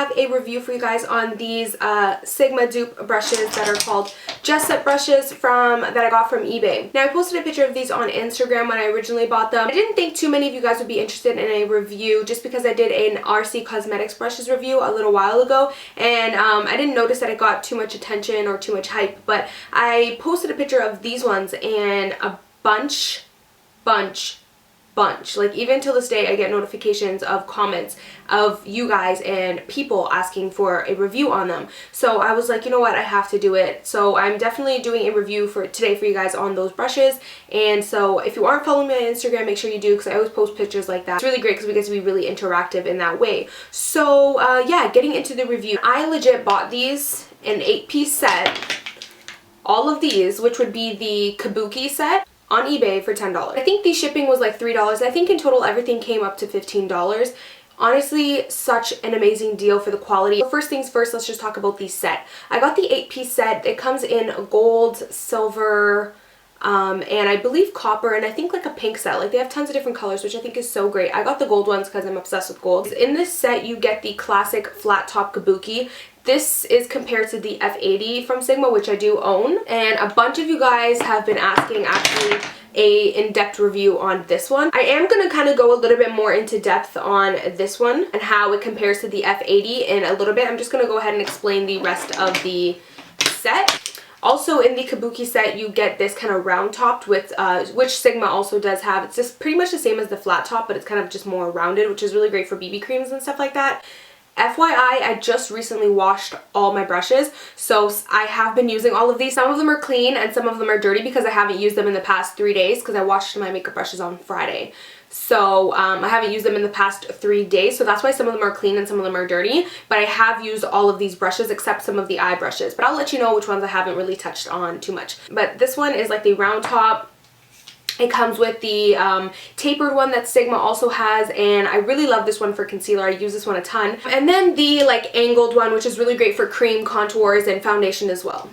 have a review for you guys on these Sigma dupe brushes that are called Jessup brushes that I got from eBay. Now I posted a picture of these on Instagram when I originally bought them. I didn't think too many of you guys would be interested in a review just because I did an RC Cosmetics brushes review a little while ago, and I didn't notice that it got too much attention or too much hype, but I posted a picture of these ones and a bunch, like even till this day I get notifications of comments of you guys and people asking for a review on them. So I was like, you know what, I have to do it. So I'm definitely doing a review for today for you guys on those brushes. And so if you aren't following me on Instagram, make sure you do, because I always post pictures like that. It's really great because we get to be really interactive in that way. So yeah, getting into the review, I legit bought these in an 8-piece set, all of these, which would be the Kabuki set, on eBay for $10. I think the shipping was like $3. I think in total everything came up to $15. Honestly, such an amazing deal for the quality. First things first, let's just talk about the set. I got the 8-piece set. It comes in gold, silver, and I believe copper, and I think like a pink set. Like they have tons of different colors, which I think is so great. I got the gold ones because I'm obsessed with gold. In this set you get the classic flat top Kabuki. This is compared to the F80 from Sigma, which I do own, and a bunch of you guys have been asking actually a in-depth review on this one. I am going to kind of go a little bit more into depth on this one and how it compares to the F80 in a little bit. I'm just going to go ahead and explain the rest of the set. Also in the Kabuki set you get this kind of round topped with, which Sigma also does have. It's just pretty much the same as the flat top, but it's kind of just more rounded, which is really great for BB creams and stuff like that. FYI, I just recently washed all my brushes, so I have been using all of these. Some of them are clean and some of them are dirty because I haven't used them in the past 3 days because I washed my makeup brushes on Friday. So I haven't used them in the past 3 days, so that's why some of them are clean and some of them are dirty. But I have used all of these brushes except some of the eye brushes, but I'll let you know which ones I haven't really touched on too much. But this one is like the round top. It comes with the tapered one that Sigma also has, and I really love this one for concealer. I use this one a ton. And then the like angled one, which is really great for cream, contours, and foundation as well.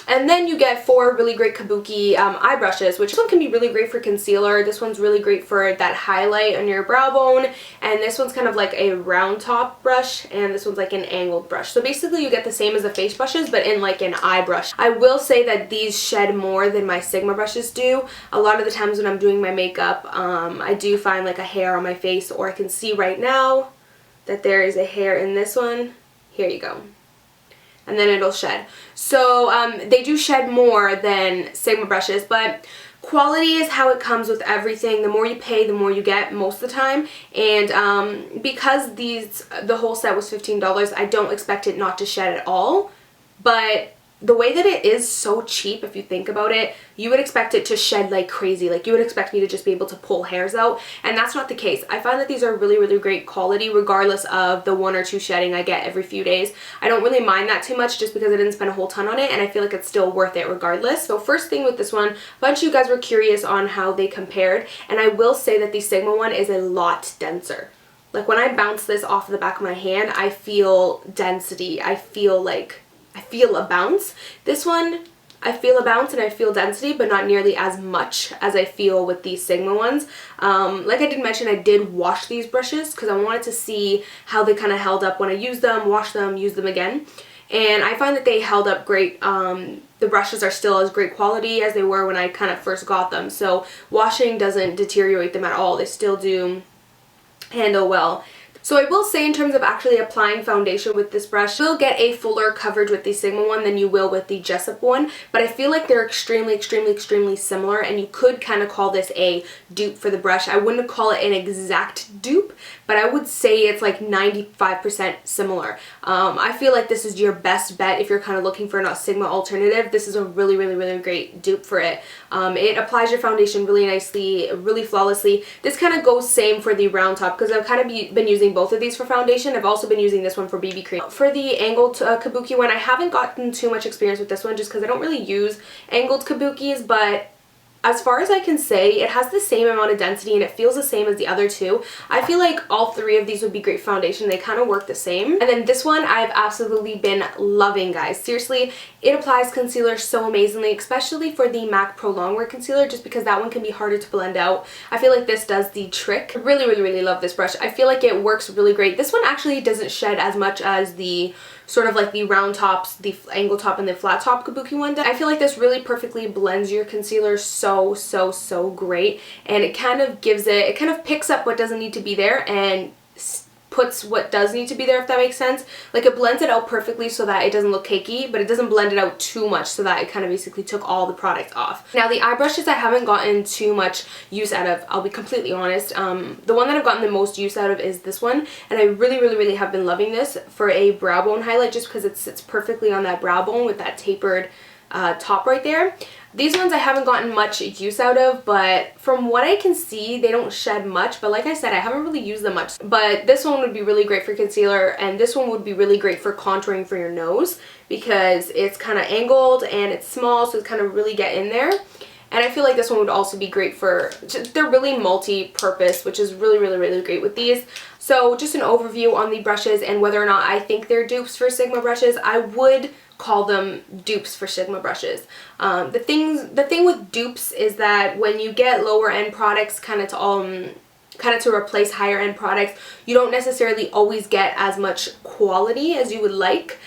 And then you get 4 really great Kabuki eye brushes, which this one can be really great for concealer. This one's really great for that highlight on your brow bone. And this one's kind of like a round top brush, and this one's like an angled brush. So basically you get the same as the face brushes, but in like an eye brush. I will say that these shed more than my Sigma brushes do. A lot of the times when I'm doing my makeup, I do find like a hair on my face, or I can see right now that there is a hair in this one. Here you go. And then it'll shed. So they do shed more than Sigma brushes, but quality is how it comes with everything. The more you pay, the more you get most of the time. And because the whole set was $15, I don't expect it not to shed at all. But the way that it is so cheap, if you think about it, you would expect it to shed like crazy. Like you would expect me to just be able to pull hairs out, and that's not the case. I find that these are really, really great quality regardless of the 1 or 2 shedding I get every few days. I don't really mind that too much just because I didn't spend a whole ton on it, and I feel like it's still worth it regardless. So first thing with this one, a bunch of you guys were curious on how they compared, and I will say that the Sigma one is a lot denser. Like when I bounce this off the back of my hand, I feel density. I feel a bounce. This one, I feel a bounce and I feel density, but not nearly as much as I feel with these Sigma ones. Like I did mention, I did wash these brushes because I wanted to see how they kind of held up when I used them, wash them, use them again. And I find that they held up great. The brushes are still as great quality as they were when I kind of first got them. So washing doesn't deteriorate them at all. They still do handle well. So I will say in terms of actually applying foundation with this brush, you'll get a fuller coverage with the Sigma one than you will with the Jessup one, but I feel like they're extremely, extremely, extremely similar, and you could kind of call this a dupe for the brush. I wouldn't call it an exact dupe, but I would say it's like 95% similar. I feel like this is your best bet if you're kind of looking for a Sigma alternative. This is a really, really, really great dupe for it. It applies your foundation really nicely, really flawlessly. This kind of goes same for the round top because I've kind of been using both of these for foundation. I've also been using this one for BB cream. For the angled Kabuki one, I haven't gotten too much experience with this one just because I don't really use angled Kabukis, but as far as I can say, it has the same amount of density and it feels the same as the other two. I feel like all three of these would be great foundation. They kind of work the same. And then this one I've absolutely been loving, guys. Seriously, it applies concealer so amazingly, especially for the MAC Prolongwear concealer, just because that one can be harder to blend out. I feel like this does the trick. I really, really, really love this brush. I feel like it works really great. This one actually doesn't shed as much as the sort of like the round tops, the angle top, and the flat top Kabuki one does. I feel like this really perfectly blends your concealer so great, and it kind of gives it kind of picks up what doesn't need to be there and puts what does need to be there, if that makes sense. Like, it blends it out perfectly so that it doesn't look cakey, but it doesn't blend it out too much so that it kind of basically took all the product off. Now, the eye brushes I haven't gotten too much use out of, I'll be completely honest. The one that I've gotten the most use out of is this one, and I really have been loving this for a brow bone highlight, just because it sits perfectly on that brow bone with that tapered top right there. These ones I haven't gotten much use out of, but from what I can see, they don't shed much. But like I said, I haven't really used them much. But this one would be really great for concealer, and this one would be really great for contouring for your nose, because it's kind of angled and it's small, so it's kind of really get in there. And I feel like this one would also be great for, they're really multi-purpose, which is really great with these. So just an overview on the brushes and whether or not I think they're dupes for Sigma brushes. I would call them dupes for Sigma brushes. The thing with dupes is that when you get lower end products kind of to replace higher end products, you don't necessarily always get as much quality as you would like.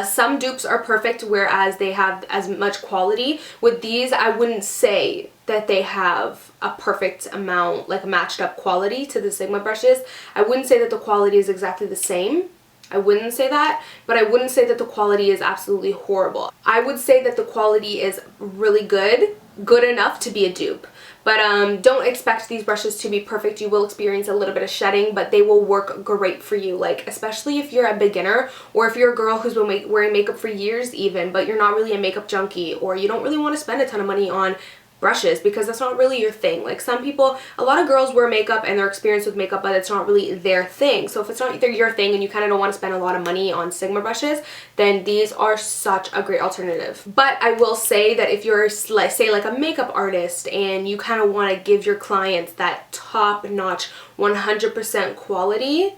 Some dupes are perfect, whereas they have as much quality. With these, I wouldn't say that they have a perfect amount, like a matched up quality to the Sigma brushes. I wouldn't say that the quality is exactly the same. I wouldn't say that, but I wouldn't say that the quality is absolutely horrible. I would say that the quality is really good enough to be a dupe. But don't expect these brushes to be perfect. You will experience a little bit of shedding, but they will work great for you. Like, especially if you're a beginner, or if you're a girl who's been wearing makeup for years even, but you're not really a makeup junkie, or you don't really want to spend a ton of money on brushes because that's not really your thing. Like, some people, a lot of girls wear makeup and they're experienced with makeup, but it's not really their thing. So if it's not your thing and you kind of don't want to spend a lot of money on Sigma brushes, then these are such a great alternative. But I will say that if you're, say, like a makeup artist and you kind of want to give your clients that top-notch 100% quality,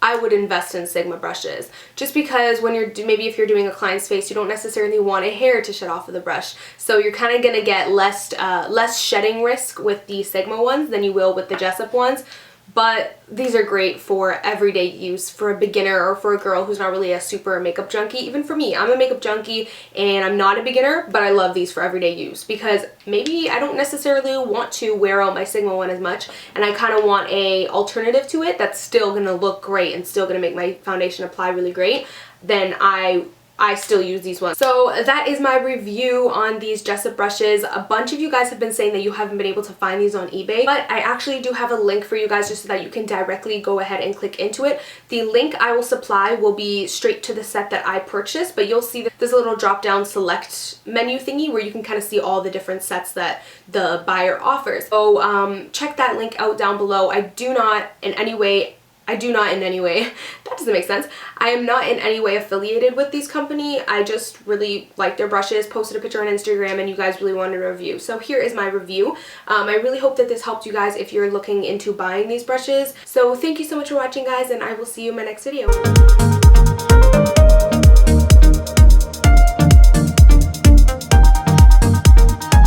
I would invest in Sigma brushes, just because when you're maybe if you're doing a client's face, you don't necessarily want a hair to shed off of the brush, so you're kind of gonna get less shedding risk with the Sigma ones than you will with the Jessup ones. But these are great for everyday use for a beginner or for a girl who's not really a super makeup junkie. Even for me, I'm a makeup junkie and I'm not a beginner, but I love these for everyday use because maybe I don't necessarily want to wear out my Sigma one as much, and I kind of want a alternative to it that's still gonna look great and still gonna make my foundation apply really great. Then I still use these ones. So that is my review on these Jessup brushes. A bunch of you guys have been saying that you haven't been able to find these on eBay, but I actually do have a link for you guys just so that you can directly go ahead and click into it. The link I will supply will be straight to the set that I purchased, but you'll see that there's a little drop down select menu thingy where you can kind of see all the different sets that the buyer offers. So check that link out down below. I do not in any way, that doesn't make sense. I am not in any way affiliated with these company. I just really like their brushes, posted a picture on Instagram, and you guys really wanted a review. So here is my review. I really hope that this helped you guys if you're looking into buying these brushes. So thank you so much for watching, guys, and I will see you in my next video.